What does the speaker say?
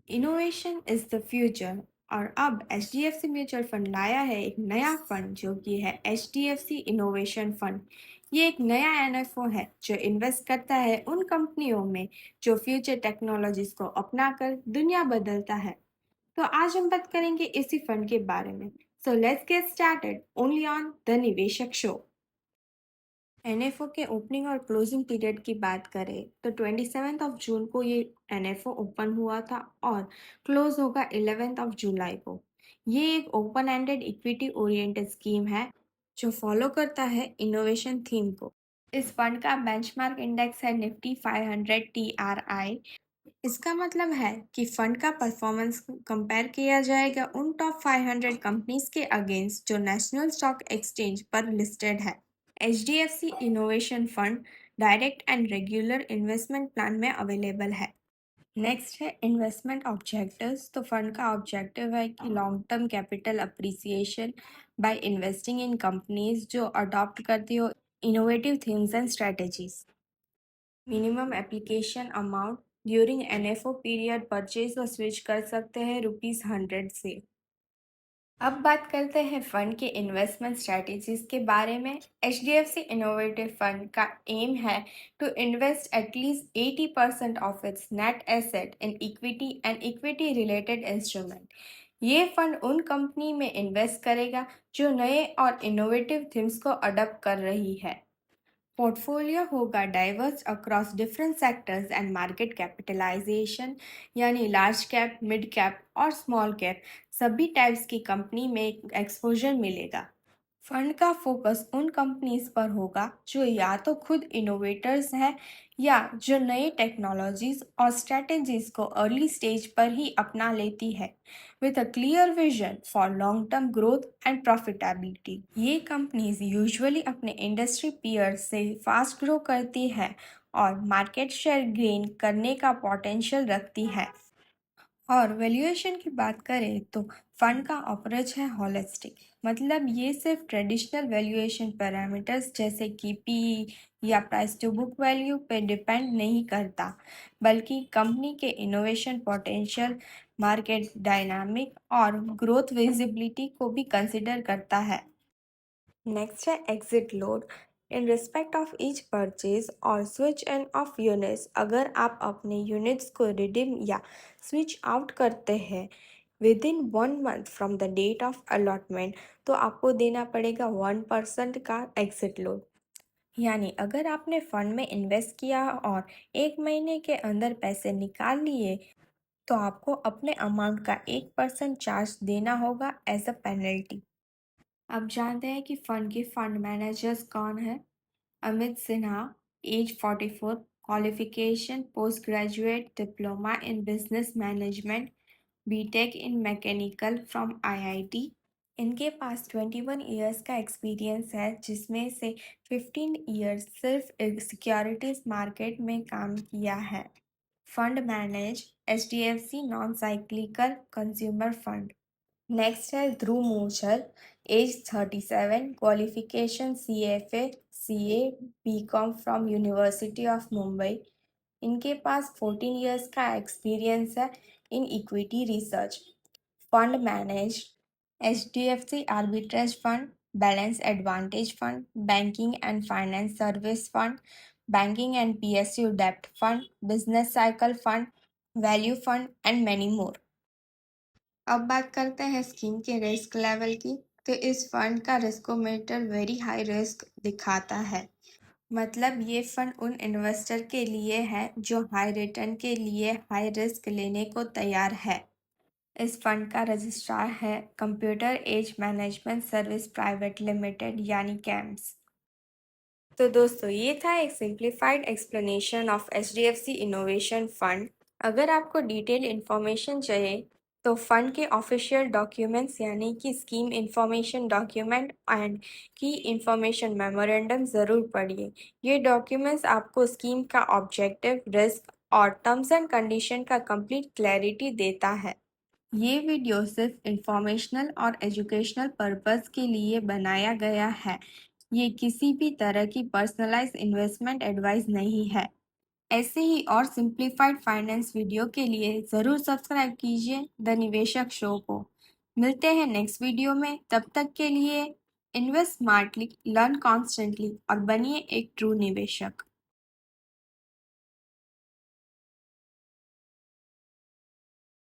Innovation is the future. और अब HDFC mutual fund लाया है एक नया फंड जो कि है HDFC इनोवेशन फंड। ये एक नया NFO है जो इन्वेस्ट करता है उन कंपनियों में जो फ्यूचर टेक्नोलॉजीज को अपनाकर दुनिया बदलता है। तो आज हम बात करेंगे इसी फंड के बारे में। So let's get started only on the निवेशक शो। NFO के ओपनिंग और क्लोजिंग पीरियड की बात करें तो 27 जून को ये NFO ओपन हुआ था और क्लोज होगा 11 जुलाई को। ये एक open ended equity oriented scheme है जो फॉलो करता है इनोवेशन थीम को। इस फंड का बेंचमार्क इंडेक्स है निफ्टी 500 TRI। इसका मतलब है कि फंड का परफॉर्मेंस कंपेयर किया जाएगा उन टॉप 500 कंपनीज के अगेंस्ट जो नेशनल स्टॉक एक्सचेंज पर लिस्टेड है। HDFC innovation fund direct and regular investment plan में अवेलेबल है। नेक्स्ट है इन्वेस्टमेंट ऑब्जेक्टिव्स। तो फंड का ऑब्जेक्टिव है कि long term capital appreciation by investing in companies जो अडॉप्ट करती हो innovative themes and strategies. Minimum application amount during NFO period purchase और स्विच कर सकते हैं ₹100 से। अब बात करते हैं फंड के इन्वेस्टमेंट स्ट्रेटेजीज के बारे में। HDFC इनोवेटिव फंड का एम है to invest at least 80% of its net asset in equity and equity related instrument. ये फंड उन कंपनी में इन्वेस्ट करेगा जो नए और इनोवेटिव थीम्स को अडॉप्ट कर रही है। पोर्टफोलियो होगा diverse across different sectors and market capitalisation, यानी लार्ज कैप, मिड कैप और स्मॉल कैप सभी टाइप्स की कंपनी में एक्सपोजर मिलेगा। फंड का फोकस उन कंपनीज पर होगा जो या तो खुद इनोवेटर्स हैं या जो नई टेक्नोलॉजीज और स्ट्रेटेजीज को अर्ली स्टेज पर ही अपना लेती है with a clear vision for long term growth and profitability. ये कंपनीज यूजुअली अपने इंडस्ट्री पीयर्स से फास्ट ग्रो करती है और मार्केट शेयर गेन करने का पोटेंशियल रखती है। और वैल्यूएशन की बात करें तो फंड का अप्रोच है होलिस्टिक। मतलब ये सिर्फ ट्रेडिशनल वैल्यूएशन पैरामीटर्स जैसे कि PE या प्राइस टू बुक वैल्यू पे डिपेंड नहीं करता, बल्कि कंपनी के इनोवेशन पोटेंशियल, मार्केट डायनामिक और ग्रोथ विजिबिलिटी को भी कंसिडर करता है। नेक्स्ट है exit load. In respect of each purchase और स्विच इन ऑफ यूनिट्स, अगर आप अपने यूनिट्स को रिडीम या स्विच आउट करते हैं within 1 month from the date of allotment, तो आपको देना पड़ेगा 1% का एग्जिट लोड। यानी अगर आपने फंड में इन्वेस्ट किया और 1 महीने के अंदर पैसे निकाल लिए तो आपको अपने अमाउंट का 1% चार्ज देना होगा एज अ पेनल्टी। अब जानते हैं कि फंड के फंड मैनेजर्स कौन है। Amit Sinha, age 44, qualification post graduate diploma in business management, BTech in mechanical from IIT। इनके पास 21 इयर्स का एक्सपीरियंस है जिसमें से 15 इयर्स सिर्फ सिक्योरिटीज मार्केट में काम किया है। Fund manage HDFC non cyclical consumer fund. Next है Dhruv Muchhal, age 37, qualification CFA CA BCom from university of Mumbai. इनके पास 14 इयर्स का एक्सपीरियंस है in equity research. Fund manage HDFC arbitrage fund, balance advantage fund, banking and finance service fund, banking and PSU डेप्ट fund, business cycle fund, value fund and many more. अब बात करते हैं scheme के risk level की। तो इस fund का रिस्कोमीटर वेरी हाई रिस्क दिखाता है। मतलब ये फंड उन इन्वेस्टर के लिए है जो हाई रिटर्न के लिए हाई रिस्क लेने को तैयार है। इस फंड का रजिस्ट्रार है computer age management service private limited यानी कैम्स। तो दोस्तों ये था एक simplified explanation of HDFC innovation fund. अगर आपको डिटेल इन्फॉर्मेशन चाहिए तो फंड के ऑफिशियल डॉक्यूमेंट्स यानी कि स्कीम इंफॉर्मेशन डॉक्यूमेंट एंड की इंफॉर्मेशन मेमोरेंडम ज़रूर पढ़िए। ये डॉक्यूमेंट्स आपको स्कीम का ऑब्जेक्टिव, रिस्क और टर्म्स एंड कंडीशन का कंप्लीट क्लैरिटी देता है। ये वीडियो सिर्फ इंफॉर्मेशनल और एजुकेशनल पर्पस के लिए बनाया गया है। ये किसी भी तरह की पर्सनलाइज इन्वेस्टमेंट एडवाइस नहीं है। ऐसे ही और सिंप्लीफाइड फाइनेंस वीडियो के लिए ज़रूर सब्सक्राइब कीजिए द निवेशक शो को। मिलते हैं नेक्स्ट वीडियो में, तब तक के लिए इन्वेस्ट स्मार्टली, लर्न कॉन्स्टेंटली और बनिए एक ट्रू निवेशक।